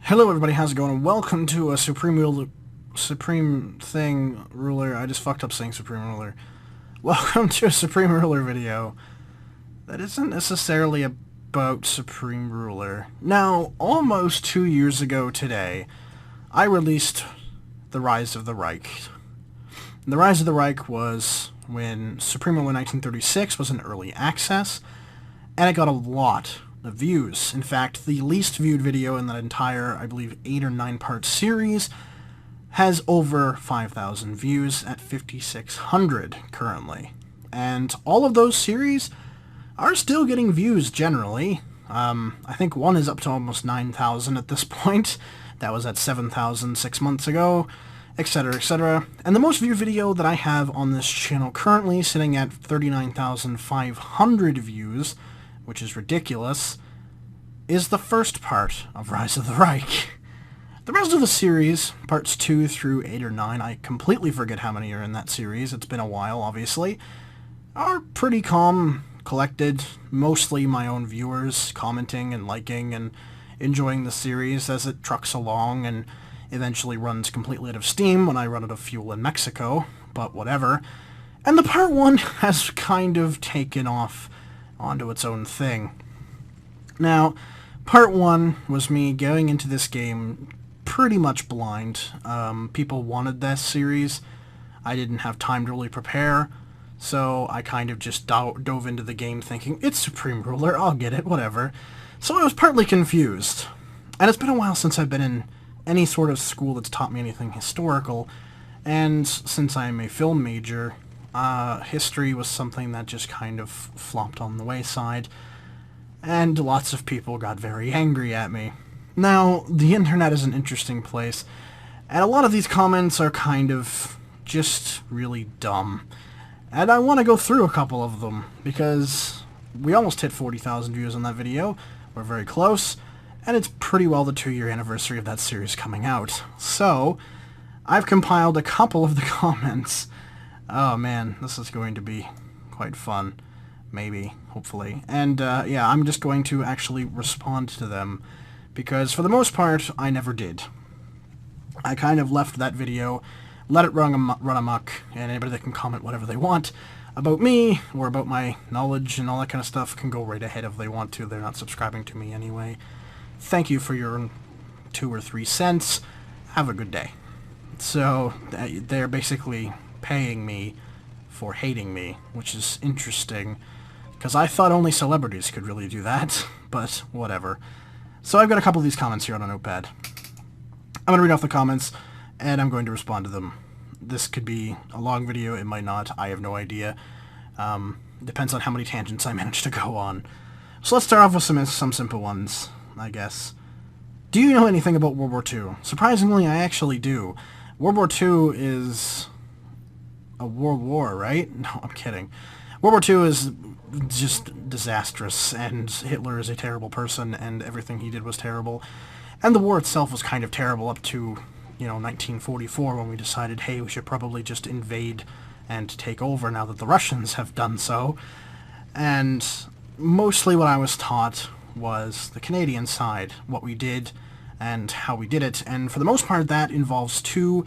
Hello everybody, how's it going? And welcome to a Ruler. I just fucked up saying Supreme Ruler. Welcome to a Supreme Ruler video that isn't necessarily about Supreme Ruler. Now, almost 2 years ago today, I released The Rise of the Reich. And The Rise of the Reich was when Supreme Ruler 1936 was in early access, and it got a lot of views. In fact, the least viewed video in that entire, I believe, 8 or 9 part series has over 5,000 views at 5,600 currently. And all of those series are still getting views generally. I think one is up to almost 9,000 at this point. That was at 7,000 6 months ago, etc., etc. And the most viewed video that I have on this channel currently, sitting at 39,500 views, which is ridiculous, is the first part of Rise of the Reich. The rest of the series, parts 2 through 8 or 9, I completely forget how many are in that series, it's been a while obviously, are pretty calm, collected, mostly my own viewers commenting and liking and enjoying the series as it trucks along and eventually runs completely out of steam when I run out of fuel in Mexico, but whatever. And the part 1 has kind of taken off onto its own thing. Now, part 1 was me going into this game pretty much blind. People wanted this series. I didn't have time to really prepare, so I kind of just dove into the game thinking, it's Supreme Ruler, I'll get it, whatever. So I was partly confused. And it's been a while since I've been in any sort of school that's taught me anything historical, and since I'm a film major, history was something that just kind of flopped on the wayside, and lots of people got very angry at me. Now, the internet is an interesting place, and a lot of these comments are kind of just really dumb. And I want to go through a couple of them, because we almost hit 40,000 views on that video, we're very close, and it's pretty well the 2-year anniversary of that series coming out. So, I've compiled a couple of the comments. Oh man, this is going to be quite fun. Maybe, hopefully. And yeah, I'm just going to actually respond to them, because for the most part, I never did. I kind of left that video, let it run amok, and anybody that can comment whatever they want about me, or about my knowledge and all that kind of stuff, can go right ahead if they want to. They're not subscribing to me anyway. Thank you for your 2 or 3 cents. Have a good day. So, they're basically paying me for hating me, which is interesting, because I thought only celebrities could really do that, but whatever. So I've got a couple of these comments here on a notepad. I'm going to read off the comments, and I'm going to respond to them. This could be a long video, it might not, I have no idea. Depends on how many tangents I manage to go on. So let's start off with some simple ones, I guess. Do you know anything about World War II? Surprisingly, I actually do. World War II is a world war, right? No, I'm kidding. World War II is just disastrous, and Hitler is a terrible person, and everything he did was terrible. And the war itself was kind of terrible up to, 1944, when we decided, hey, we should probably just invade and take over now that the Russians have done so. And mostly what I was taught was the Canadian side, what we did and how we did it, and for the most part that involves 3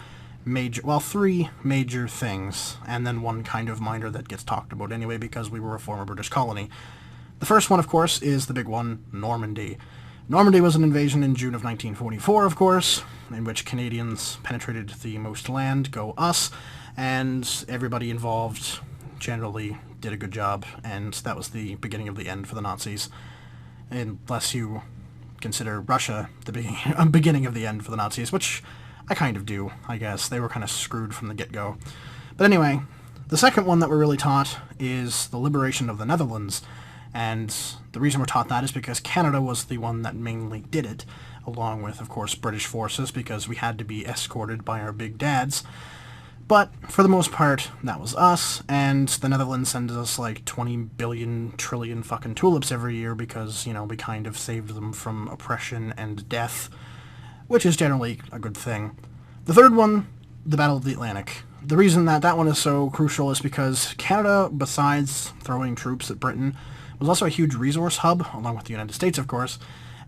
major things, and then one kind of minor that gets talked about anyway because we were a former British colony. The first one, of course, is the big one, Normandy. Normandy was an invasion in June of 1944, of course, in which Canadians penetrated the most land, go us, and everybody involved generally did a good job, and that was the beginning of the end for the Nazis. Unless you consider Russia the beginning of the end for the Nazis, which I kind of do, I guess. They were kind of screwed from the get-go. But anyway, the second one that we're really taught is the liberation of the Netherlands, and the reason we're taught that is because Canada was the one that mainly did it, along with, of course, British forces, because we had to be escorted by our big dads. But, for the most part, that was us, and the Netherlands sends us like 20 billion trillion fucking tulips every year because, we kind of saved them from oppression and death, which is generally a good thing. The third one, the Battle of the Atlantic. The reason that one is so crucial is because Canada, besides throwing troops at Britain, was also a huge resource hub, along with the United States, of course,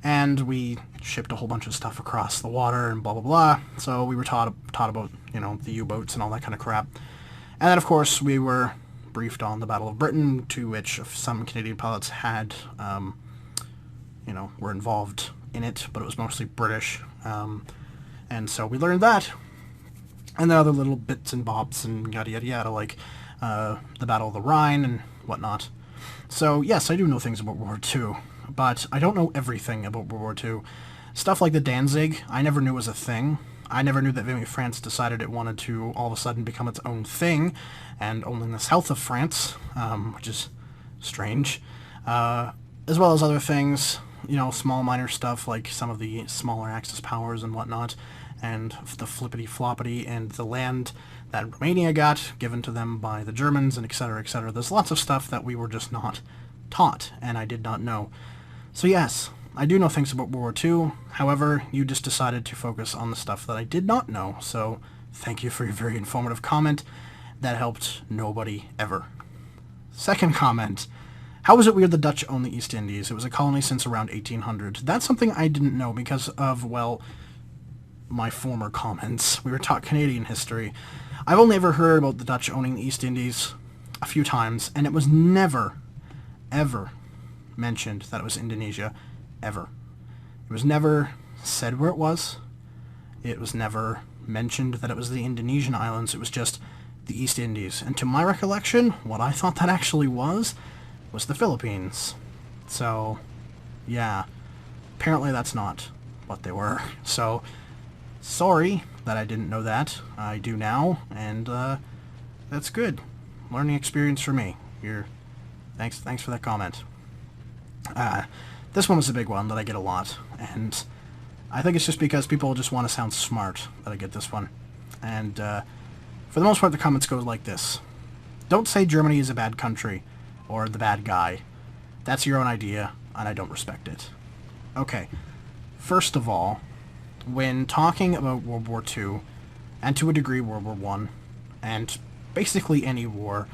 and we shipped a whole bunch of stuff across the water and blah blah blah. So we were taught about, you know, the U-boats and all that kind of crap. And then of course we were briefed on the Battle of Britain, to which some Canadian pilots had, you know, were involved in it, but it was mostly British. And so we learned that. And then other little bits and bobs and yada yada yada, like the Battle of the Rhine and whatnot. So yes, I do know things about World War II, but I don't know everything about World War II. Stuff like the Danzig, I never knew was a thing. I never knew that maybe France decided it wanted to all of a sudden become its own thing, and only in the south of France, which is strange. As well as other things, you know, small minor stuff like some of the smaller Axis powers and whatnot, and the flippity-floppity, and the land that Romania got given to them by the Germans, and etc., etc. There's lots of stuff that we were just not taught, and I did not know. So yes, I do know things about World War II, however, you just decided to focus on the stuff that I did not know, so thank you for your very informative comment. That helped nobody ever. Second comment. How is it weird the Dutch own the East Indies? It was a colony since around 1800. That's something I didn't know because of, well, my former comments. We were taught Canadian history. I've only ever heard about the Dutch owning the East Indies a few times, and it was never, ever mentioned that it was Indonesia. Ever. It was never said where it was. It was never mentioned that it was the Indonesian islands. It was just the East Indies. And to my recollection, what I thought that actually was the Philippines. So, yeah. Apparently that's not what they were. So, sorry that I didn't know that. I do now, and that's good. Learning experience for me. Thanks for that comment. This one was a big one that I get a lot, and I think it's just because people just want to sound smart that I get this one. And for the most part, the comments go like this. Don't say Germany is a bad country, or the bad guy. That's your own idea, and I don't respect it. Okay, first of all, when talking about World War II, and to a degree World War I, and basically any war,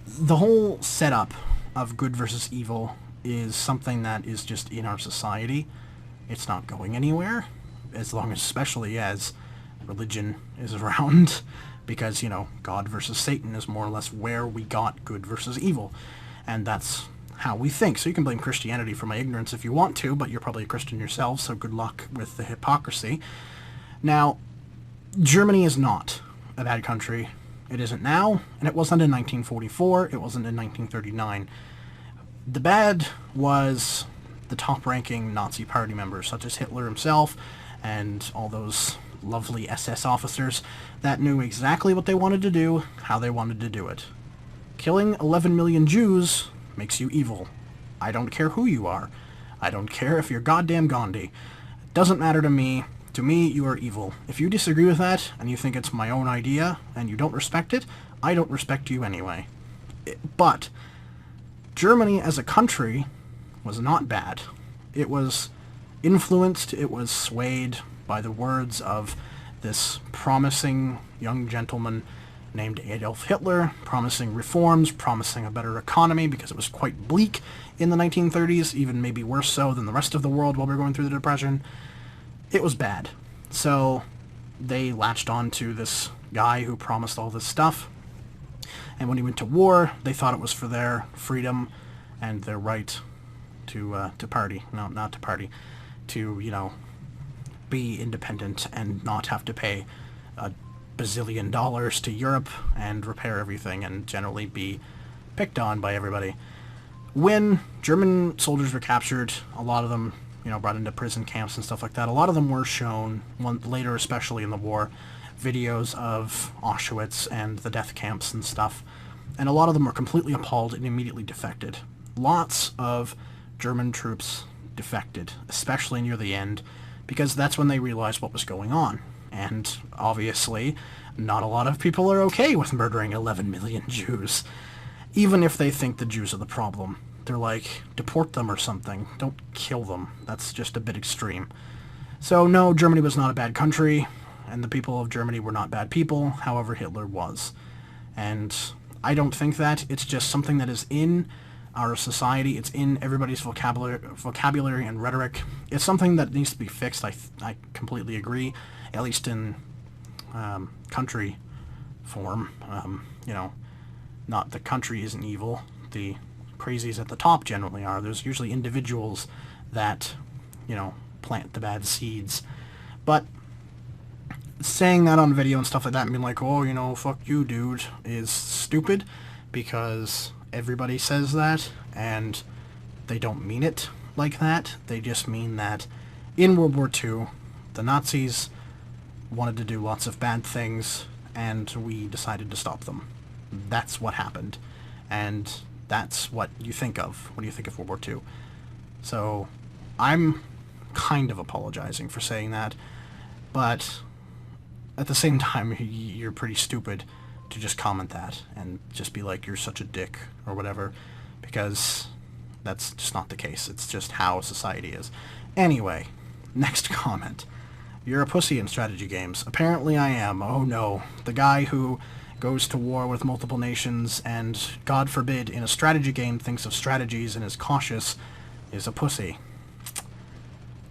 the whole setup of good versus evil is something that is just in our society. It's not going anywhere, as long as, especially as religion is around, because, you know, God versus Satan is more or less where we got good versus evil, and that's how we think. So you can blame Christianity for my ignorance if you want to, but you're probably a Christian yourself, so good luck with the hypocrisy. Now, Germany is not a bad country. It isn't now, and it wasn't in 1944, it wasn't in 1939. The bad was the top-ranking Nazi party members, such as Hitler himself and all those lovely SS officers that knew exactly what they wanted to do, how they wanted to do it. Killing 11 million Jews makes you evil. I don't care who you are. I don't care if you're goddamn Gandhi. It doesn't matter to me. To me, you are evil. If you disagree with that, and you think it's my own idea, and you don't respect it, I don't respect you anyway. But Germany as a country was not bad. It was influenced, it was swayed by the words of this promising young gentleman named Adolf Hitler, promising reforms, promising a better economy, because it was quite bleak in the 1930s, even maybe worse so than the rest of the world while we were going through the Depression. It was bad. So they latched on to this guy who promised all this stuff, and when he went to war, they thought it was for their freedom and their right to party. No, not to party. To, you know, be independent and not have to pay $1 bazillion to Europe and repair everything and generally be picked on by everybody. When German soldiers were captured, a lot of them, you know, brought into prison camps and stuff like that, a lot of them were shown, later especially in the war, videos of Auschwitz and the death camps and stuff, and a lot of them were completely appalled and immediately defected. Lots of German troops defected, especially near the end, because that's when they realized what was going on. And obviously, not a lot of people are okay with murdering 11 million Jews. Even if they think the Jews are the problem. They're like, deport them or something. Don't kill them. That's just a bit extreme. So no, Germany was not a bad country, and the people of Germany were not bad people, however Hitler was. And I don't think that. It's just something that is in our society. It's in everybody's vocabulary and rhetoric. It's something that needs to be fixed. I completely agree, at least in country form. You know, not the country isn't evil. The crazies at the top generally are. There's usually individuals that, you know, plant the bad seeds. But saying that on video and stuff like that and being like, oh, you know, fuck you, dude, is stupid, because everybody says that, and they don't mean it like that. They just mean that in World War II, the Nazis wanted to do lots of bad things, and we decided to stop them. That's what happened. And that's what you think of when you think of World War II. So I'm kind of apologizing for saying that, but at the same time, you're pretty stupid to just comment that and just be like, you're such a dick or whatever, because that's just not the case. It's just how society is. Anyway, next comment. You're a pussy in strategy games. Apparently I am. Oh no. The guy who goes to war with multiple nations and, God forbid, in a strategy game thinks of strategies and is cautious is a pussy.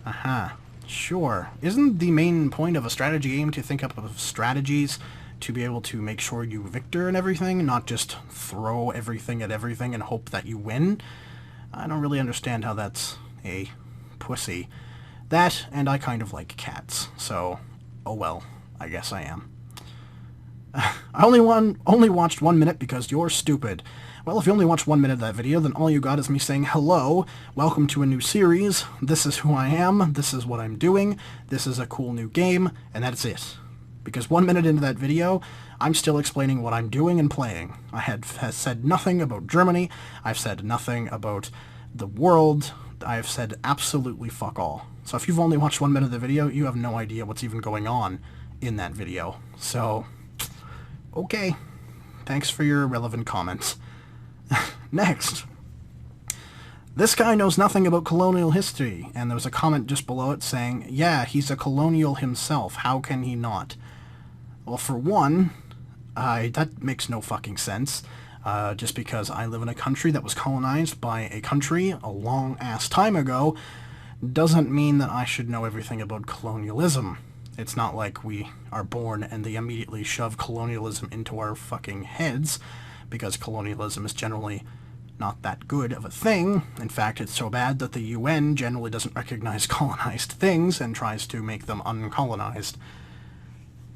Aha. Sure. Isn't the main point of a strategy game to think up of strategies to be able to make sure you victor and everything, not just throw everything at everything and hope that you win? I don't really understand how that's a pussy. That, and I kind of like cats, so, oh well, I guess I am. I only watched 1 minute because you're stupid. Well, if you only watched 1 minute of that video, then all you got is me saying, hello, welcome to a new series, this is who I am, this is what I'm doing, this is a cool new game, and that's it. Because 1 minute into that video, I'm still explaining what I'm doing and playing. I have said nothing about Germany, I've said nothing about the world, I've said absolutely fuck all. So if you've only watched 1 minute of the video, you have no idea what's even going on in that video. So, okay. Thanks for your relevant comments. Next. This guy knows nothing about colonial history, and there was a comment just below it saying, yeah, he's a colonial himself, how can he not? Well, for one, that makes no fucking sense. Just because I live in a country that was colonized by a country a long-ass time ago doesn't mean that I should know everything about colonialism. It's not like we are born and they immediately shove colonialism into our fucking heads, because colonialism is generally not that good of a thing. In fact, it's so bad that the UN generally doesn't recognize colonized things and tries to make them uncolonized.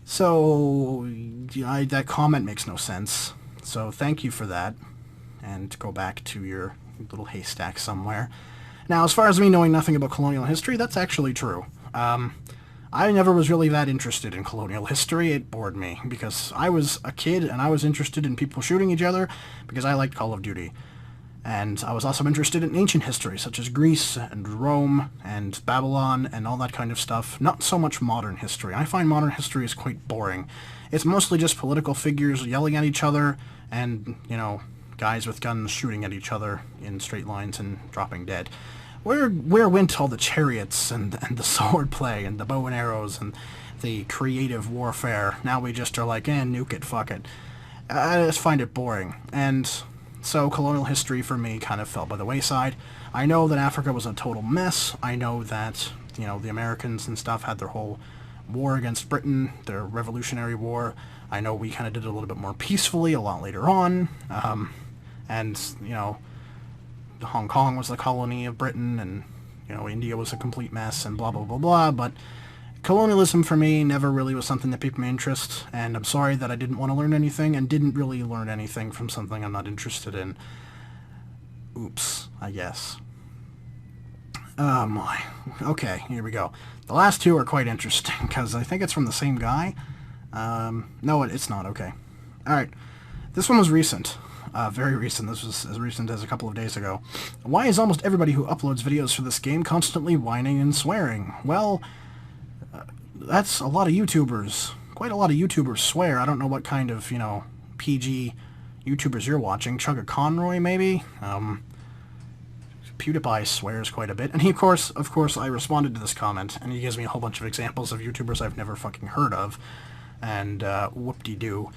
So, that comment makes no sense. So thank you for that, and go back to your little haystack somewhere. Now, as far as me knowing nothing about colonial history, that's actually true. I never was really that interested in colonial history. It bored me, because I was a kid and I was interested in people shooting each other because I liked Call of Duty. And I was also interested in ancient history, such as Greece and Rome and Babylon and all that kind of stuff. Not so much modern history. I find modern history is quite boring. It's mostly just political figures yelling at each other and, you know, guys with guns shooting at each other in straight lines and dropping dead. Where went all the chariots and the sword play and the bow and arrows and the creative warfare? Now we just are like, nuke it, fuck it. I just find it boring. And so colonial history for me kind of fell by the wayside. I know that Africa was a total mess. I know that, you know, the Americans and stuff had their whole war against Britain, their Revolutionary War. I know we kind of did it a little bit more peacefully a lot later on. And, you know, Hong Kong was the colony of Britain, and, you know, India was a complete mess, and blah, blah, blah, blah, but colonialism for me never really was something that piqued my interest, and I'm sorry that I didn't want to learn anything, and didn't really learn anything from something I'm not interested in. Oops, I guess. Oh my. Okay, here we go. The last two are quite interesting, because I think it's from the same guy. No, it's not, okay. Alright, this one was recent. Very recent. This was as recent as a couple of days ago. Why is almost everybody who uploads videos for this game constantly whining and swearing? Well, that's a lot of YouTubers. Quite a lot of YouTubers swear. I don't know what kind of, you know, PG YouTubers you're watching. Chugga Conroy, maybe? PewDiePie swears quite a bit. And he, of course, I responded to this comment, and he gives me a whole bunch of examples of YouTubers I've never fucking heard of. And, whoop-de-doo.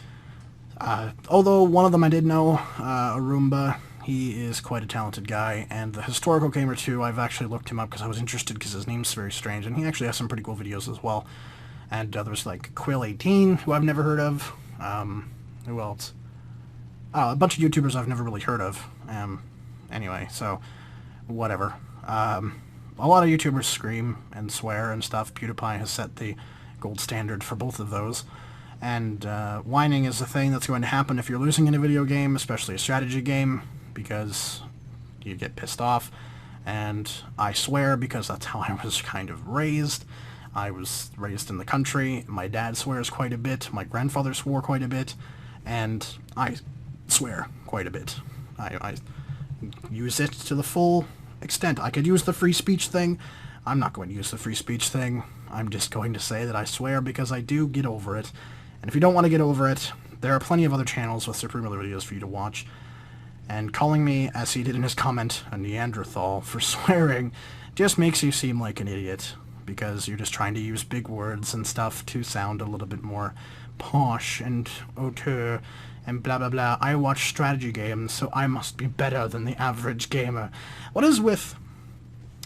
Although one of them I did know, Arumba, He is quite a talented guy, and the Historical Gamer too, I've actually looked him up because I was interested because his name's very strange, and he actually has some pretty cool videos as well. And there's like Quill18, who I've never heard of. Who else? Oh, a bunch of YouTubers I've never really heard of. Anyway, so, whatever. A lot of YouTubers scream and swear and stuff. PewDiePie has set the gold standard for both of those. And whining is the thing that's going to happen if you're losing in a video game, especially a strategy game, because you get pissed off. And I swear because that's how I was kind of raised. I was raised in the country. My dad swears quite a bit. My grandfather swore quite a bit. And I swear quite a bit. I use it to the full extent. I could use the free speech thing. I'm not going to use the free speech thing. I'm just going to say that I swear because I do get over it. And if you don't want to get over it, there are plenty of other channels with Supreme Miller videos for you to watch. And calling me, as he did in his comment, a Neanderthal for swearing just makes you seem like an idiot, because you're just trying to use big words and stuff to sound a little bit more posh and auteur and blah blah blah. I watch strategy games, so I must be better than the average gamer. What is with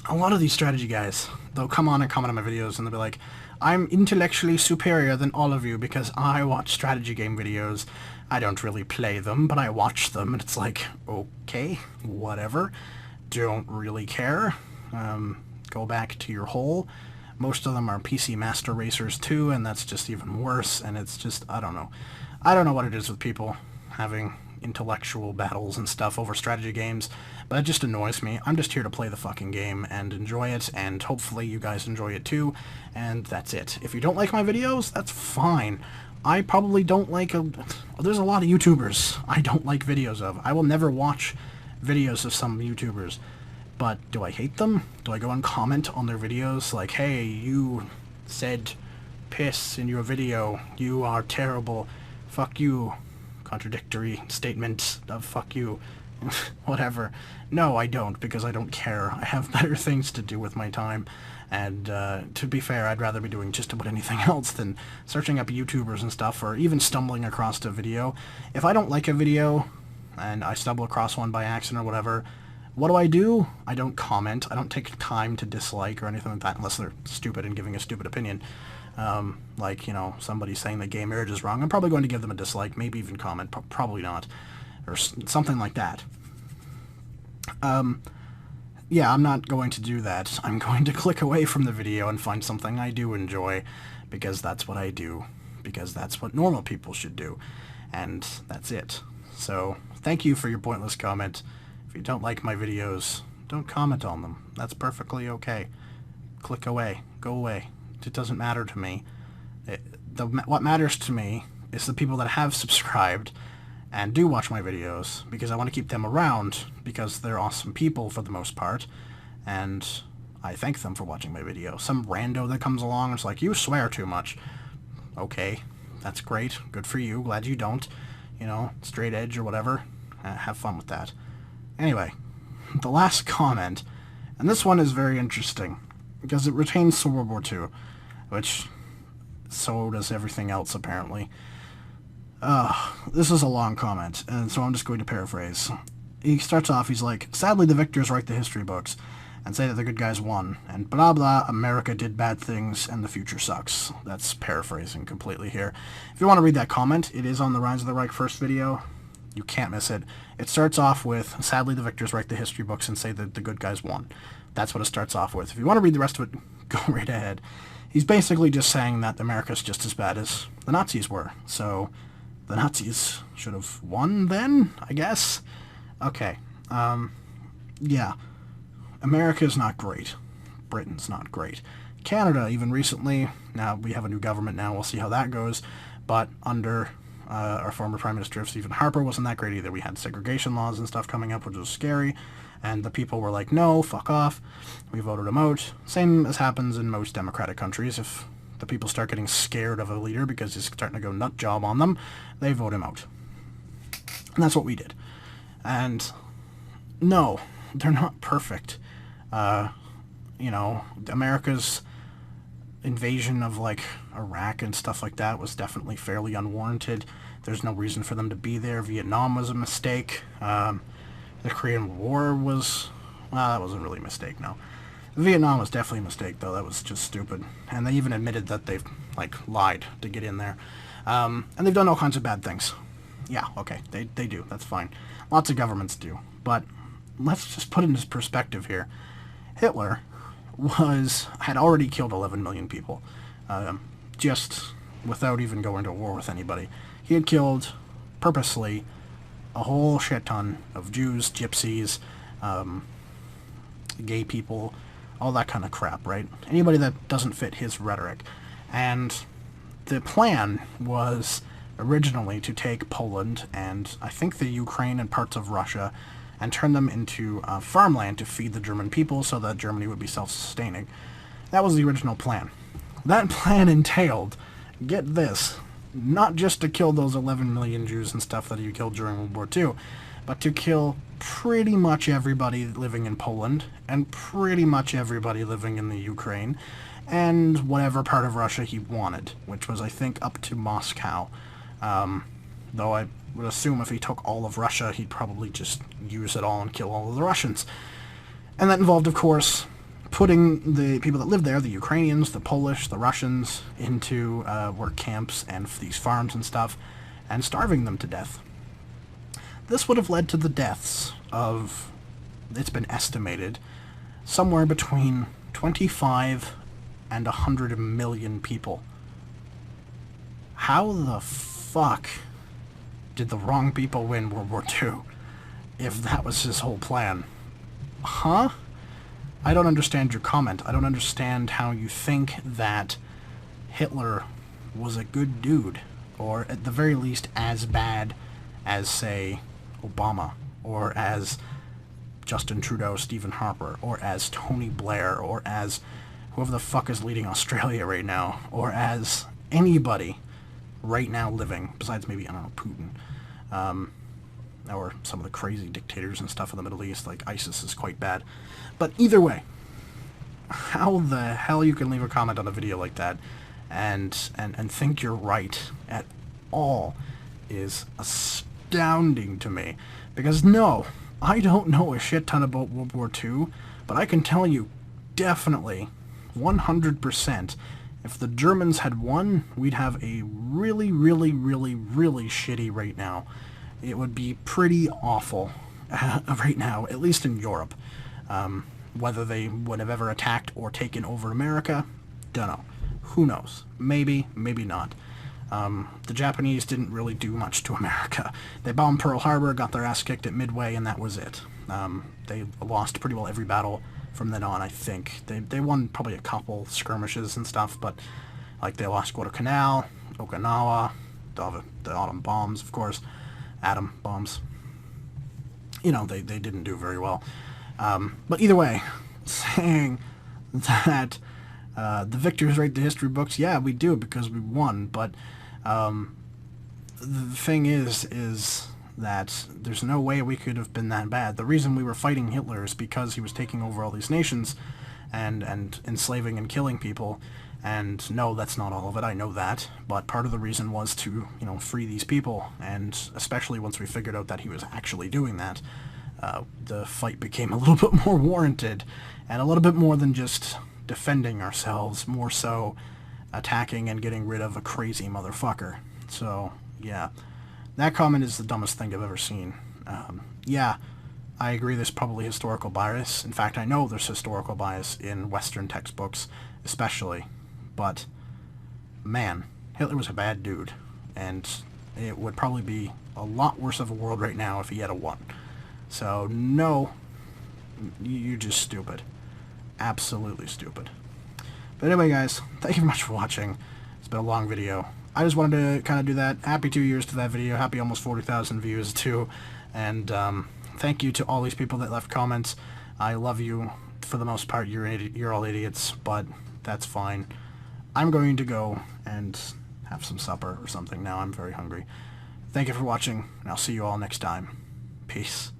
a lot of these strategy guys? They'll come on and comment on my videos and they'll be like, I'm intellectually superior than all of you because I watch strategy game videos. I don't really play them, but I watch them, and it's like, okay, whatever. Don't really care. Go back to your hole. Most of them are PC Master Racers too, and that's just even worse, and it's just, I don't know. I don't know what it is with people having intellectual battles and stuff over strategy games, but it just annoys me. I'm just here to play the fucking game and enjoy it, and hopefully you guys enjoy it too, and that's it. If you don't like my videos, that's fine. I probably don't like there's a lot of YouTubers I don't like videos of. I will never watch videos of some YouTubers. But do I hate them? Do I go and comment on their videos like, hey, you said piss in your video, you are terrible, fuck you, contradictory statement of fuck you, whatever. No, I don't, because I don't care. I have better things to do with my time, and to be fair, I'd rather be doing just about anything else than searching up YouTubers and stuff, or even stumbling across a video. If I don't like a video, and I stumble across one by accident or whatever, what do? I don't comment. I don't take time to dislike or anything like that, unless they're stupid and giving a stupid opinion. Like, you know, somebody saying that gay marriage is wrong. I'm probably going to give them a dislike, maybe even comment, probably not, or something like that. Yeah, I'm not going to do that. I'm going to click away from the video and find something I do enjoy, because that's what I do, because that's what normal people should do, and that's it. So, thank you for your pointless comment. If you don't like my videos, don't comment on them. That's perfectly okay. Click away. Go away. It doesn't matter to me. What matters to me is the people that have subscribed and do watch my videos, because I want to keep them around, because they're awesome people for the most part, and I thank them for watching my video. Some rando that comes along and is like, you swear too much. Okay, that's great. Good for you. Glad you don't. You know, straight edge or whatever. Have fun with that. Anyway, the last comment, and this one is very interesting, because it retains to World War II, which so does everything else, apparently. This is a long comment, and so I'm just going to paraphrase. He starts off, he's like, sadly the victors write the history books, and say that the good guys won, and blah blah, America did bad things, and the future sucks. That's paraphrasing completely here. If you want to read that comment, it is on the Rise of the Reich first video. You can't miss it. It starts off with, sadly the victors write the history books and say that the good guys won. That's what it starts off with. If you want to read the rest of it, go right ahead. He's basically just saying that America's just as bad as the Nazis were. So, the Nazis should have won then, I guess? Okay. Yeah. America's not great. Britain's not great. Canada, even recently, now we have a new government now, we'll see how that goes, but under our former Prime Minister Stephen Harper wasn't that great either. We had segregation laws and stuff coming up, which was scary, and the people were like, no, fuck off. We voted him out. Same as happens in most democratic countries. If the people start getting scared of a leader because he's starting to go nut job on them, they vote him out. And that's what we did. And no, they're not perfect. You know, America's invasion of, like, Iraq and stuff like that was definitely fairly unwarranted. There's no reason for them to be there. Vietnam was a mistake. The Korean War was... well, that wasn't really a mistake, no. Vietnam was definitely a mistake, though. That was just stupid. And they even admitted that they've, like, lied to get in there. And they've done all kinds of bad things. Yeah, okay, they do. That's fine. Lots of governments do. But let's just put it into perspective here. Hitler had already killed 11 million people. Just without even going to war with anybody. He had killed, purposely, a whole shit ton of Jews, gypsies, gay people, all that kind of crap, right? Anybody that doesn't fit his rhetoric. And the plan was originally to take Poland and I think the Ukraine and parts of Russia and turn them into farmland to feed the German people so that Germany would be self-sustaining. That was the original plan. That plan entailed, get this, not just to kill those 11 million Jews and stuff that he killed during World War II, but to kill pretty much everybody living in Poland and pretty much everybody living in the Ukraine and whatever part of Russia he wanted, which was, I think, up to Moscow. Though I would assume if he took all of Russia, he'd probably just use it all and kill all of the Russians. And that involved, of course, putting the people that lived there, the Ukrainians, the Polish, the Russians, into work camps and these farms and stuff, and starving them to death. This would have led to the deaths of, it's been estimated, somewhere between 25 and 100 million people. How the fuck did the wrong people win World War II if that was his whole plan? Huh? I don't understand your comment. I don't understand how you think that Hitler was a good dude, or at the very least as bad as, say, Obama, or as Justin Trudeau, Stephen Harper, or as Tony Blair, or as whoever the fuck is leading Australia right now, or as anybody right now living, besides maybe, I don't know, Putin, or some of the crazy dictators and stuff in the Middle East, like ISIS is quite bad. But either way, how the hell you can leave a comment on a video like that and think you're right at all is astounding to me. Because no, I don't know a shit ton about World War II, but I can tell you definitely 100% if the Germans had won, we'd have a really, really, really, really shitty right now. It would be pretty awful right now, at least in Europe. Whether they would have ever attacked or taken over America, don't know. Who knows? Maybe, maybe not. The Japanese didn't really do much to America. They bombed Pearl Harbor, got their ass kicked at Midway, and that was it. They lost pretty well every battle from then on, I think. They won probably a couple skirmishes and stuff, but like they lost Guadalcanal, Okinawa, the autumn bombs, of course, atom bombs. You know, they didn't do very well. But either way, saying that the victors write the history books, yeah, we do because we won, but the thing is that there's no way we could have been that bad. The reason we were fighting Hitler is because he was taking over all these nations and enslaving and killing people. And no, that's not all of it, I know that, but part of the reason was to, you know, free these people, and especially once we figured out that he was actually doing that, the fight became a little bit more warranted, and a little bit more than just defending ourselves, more so attacking and getting rid of a crazy motherfucker. So, yeah, that comment is the dumbest thing I've ever seen. Yeah, I agree there's probably historical bias. In fact, I know there's historical bias in Western textbooks, especially. But, man, Hitler was a bad dude, and it would probably be a lot worse of a world right now if he had won. So, no, you're just stupid. Absolutely stupid. But anyway, guys, thank you very much for watching. It's been a long video. I just wanted to kind of do that. Happy 2 years to that video. Happy almost 40,000 views, too. And thank you to all these people that left comments. I love you. For the most part, you're all idiots, but that's fine. I'm going to go and have some supper or something now. I'm very hungry. Thank you for watching, and I'll see you all next time. Peace.